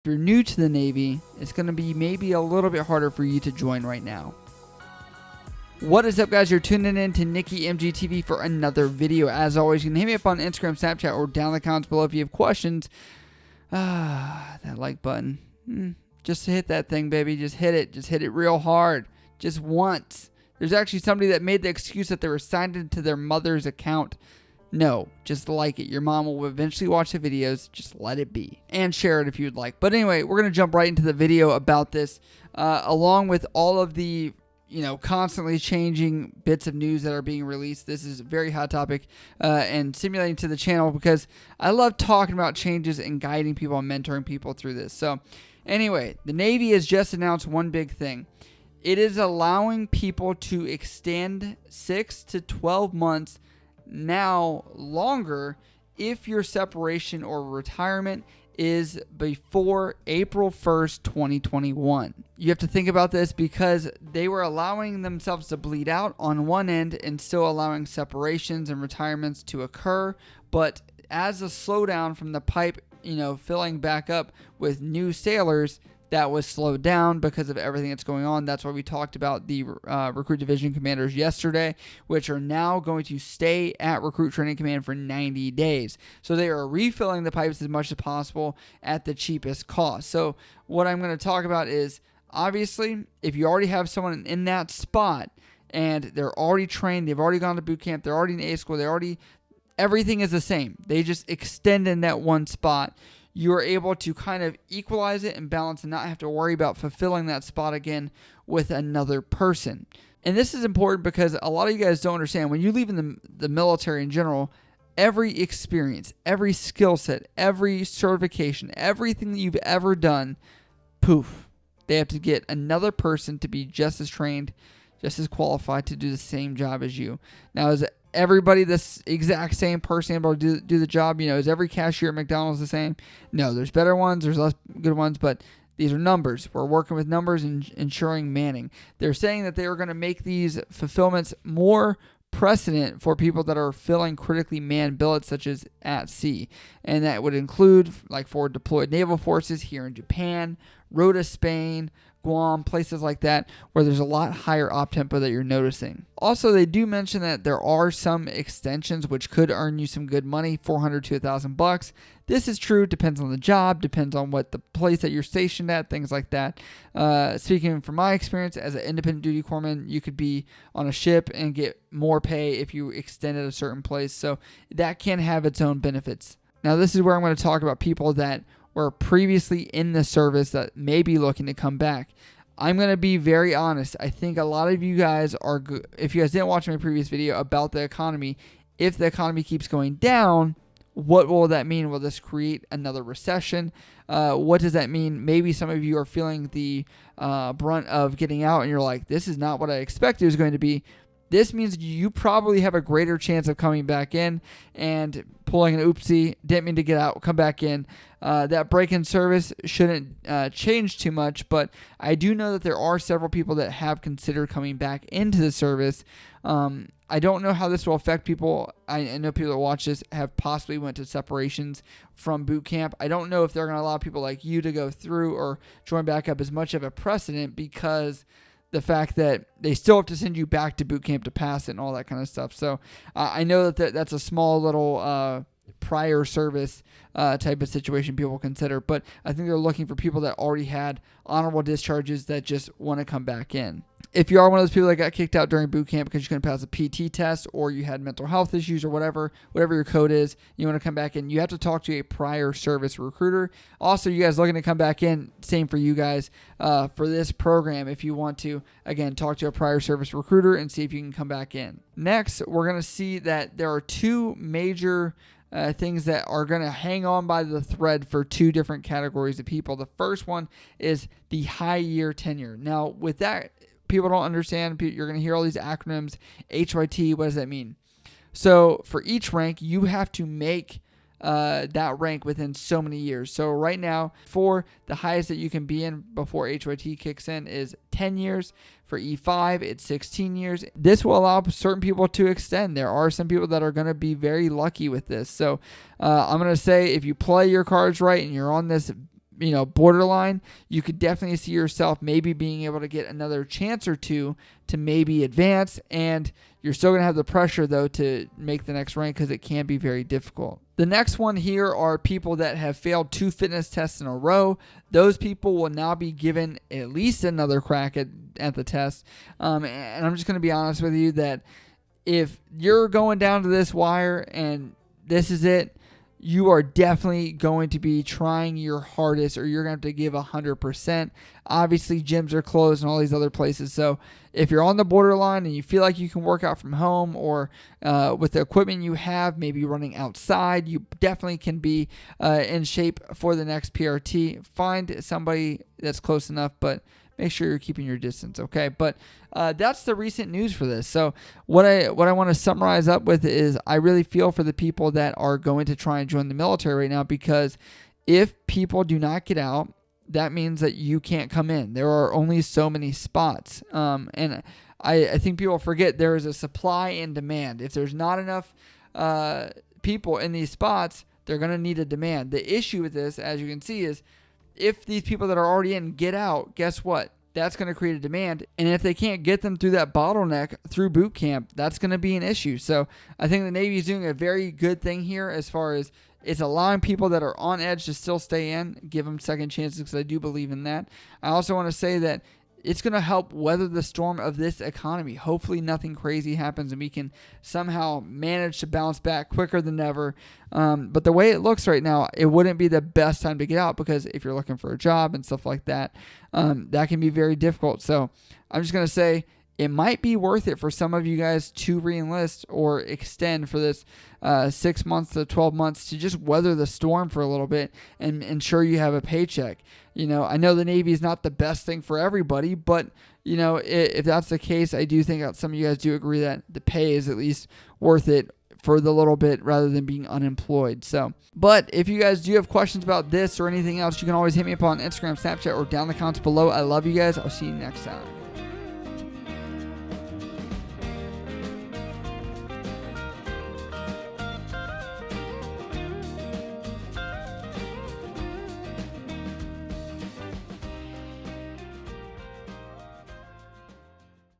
If you're new to the Navy, it's going to be maybe a little bit harder for you to join right now. What is up, guys? You're tuning in to Nikki MGTV for another video. As always, you can hit me up on Instagram, Snapchat, or down in the comments below if you have questions. That like button. Just hit that thing, baby. Just hit it. Just hit it real hard. Just once. There's actually somebody that made the excuse that they were signed into their mother's account. No, just like it. Your mom will eventually watch the videos. Just let it be. And share it if you'd like. But anyway, we're going to jump right into the video about this. Along with all of the constantly changing bits of news that are being released. This is a very hot topic and stimulating to the channel because I love talking about changes and guiding people and mentoring people through this. So anyway, the Navy has just announced one big thing. It is allowing people to extend 6 to 12 months, now longer, if your separation or retirement is before April 1st, 2021. You have to think about this because they were allowing themselves to bleed out on one end and still allowing separations and retirements to occur. But as a slowdown from the pipe, filling back up with new sailors, that was slowed down because of everything that's going on. That's why we talked about the Recruit Division Commanders yesterday, which are now going to stay at Recruit Training Command for 90 days. So they are refilling the pipes as much as possible at the cheapest cost. So what I'm going to talk about is, obviously, if you already have someone in that spot and they're already trained, they've already gone to boot camp, they're already in A school, everything is the same. They just extend in that one spot. You're able to kind of equalize it and balance and not have to worry about fulfilling that spot again with another person. And this is important because a lot of you guys don't understand. When you leave in the military in general, every experience, every skill set, every certification, everything that you've ever done, poof, they have to get another person to be just as trained, just as qualified to do the same job as you. Now, is everybody this exact same person able to do the job? Is every cashier at McDonald's the same? No, there's better ones, there's less good ones, but these are numbers. We're working with numbers and ensuring manning. They're saying that they are going to make these fulfillments more precedent for people that are filling critically manned billets such as at sea. And that would include like forward deployed naval forces here in Japan, Rota, Spain, Guam, places like that where there's a lot higher op tempo that you're noticing. Also, they do mention that there are some extensions which could earn you some good money, $400 to $1,000. This is true, depends on the job, depends on what the place that you're stationed at, things like that. Speaking from my experience as an independent duty corpsman, you could be on a ship and get more pay if you extend at a certain place. So that can have its own benefits. Now, this is where I'm going to talk about people that were previously in the service that may be looking to come back. I'm going to be very honest. I think a lot of you guys are, if you guys didn't watch my previous video about the economy, if the economy keeps going down, what will that mean? Will this create another recession? What does that mean? Maybe some of you are feeling the brunt of getting out and you're like, this is not what I expected it was going to be. This means you probably have a greater chance of coming back in and pulling an oopsie, didn't mean to get out, come back in. That break-in service shouldn't change too much, but I do know that there are several people that have considered coming back into the service. I don't know how this will affect people. I know people that watch this have possibly went to separations from boot camp. I don't know if they're going to allow people like you to go through or join back up as much of a precedent because the fact that they still have to send you back to boot camp to pass it and all that kind of stuff. So I know that that's a small little prior service type of situation people consider, but I think they're looking for people that already had honorable discharges that just want to come back in. If you are one of those people that got kicked out during boot camp because you couldn't pass a PT test or you had mental health issues or whatever your code is, you want to come back in, you have to talk to a prior service recruiter. Also, you guys looking to come back in, same for you guys for this program. If you want to, again, talk to a prior service recruiter and see if you can come back in. Next, we're going to see that there are two major things that are going to hang on by the thread for two different categories of people. The first one is the high year tenure. Now, with that, people don't understand. You're going to hear all these acronyms. HYT, what does that mean? So for each rank, you have to make that rank within so many years. So right now, for the highest that you can be in before HYT kicks in is 10 years. For E5, it's 16 years. This will allow certain people to extend. There are some people that are going to be very lucky with this. So I'm going to say if you play your cards right and you're on this borderline, you could definitely see yourself maybe being able to get another chance or two to maybe advance, and you're still going to have the pressure though to make the next rank because it can be very difficult. The next one here are people that have failed 2 fitness tests in a row. Those people will now be given at least another crack at the test. And I'm just going to be honest with you that if you're going down to this wire and this is it, you are definitely going to be trying your hardest, or you're going to have to give 100%. Obviously, gyms are closed and all these other places. So if you're on the borderline and you feel like you can work out from home, or with the equipment you have, maybe running outside, you definitely can be in shape for the next PRT. Find somebody that's close enough, but make sure you're keeping your distance, okay? But that's the recent news for this. So what I want to summarize up with is I really feel for the people that are going to try and join the military right now, because if people do not get out, that means that you can't come in. There are only so many spots. And I think people forget there is a supply and demand. If there's not enough people in these spots, they're going to need a demand. The issue with this, as you can see, is if these people that are already in get out, guess what? That's going to create a demand. And if they can't get them through that bottleneck through boot camp, that's going to be an issue. So I think the Navy is doing a very good thing here as far as it's allowing people that are on edge to still stay in, give them second chances, because I do believe in that. I also want to say that it's going to help weather the storm of this economy. Hopefully nothing crazy happens and we can somehow manage to bounce back quicker than ever. But the way it looks right now, it wouldn't be the best time to get out, because if you're looking for a job and stuff like that, that can be very difficult. So I'm just going to say it might be worth it for some of you guys to re-enlist or extend for this 6 months to 12 months to just weather the storm for a little bit and ensure you have a paycheck. I know the Navy is not the best thing for everybody, but if that's the case, I do think that some of you guys do agree that the pay is at least worth it for the little bit rather than being unemployed. So, but if you guys do have questions about this or anything else, you can always hit me up on Instagram, Snapchat, or down in the comments below. I love you guys. I'll see you next time.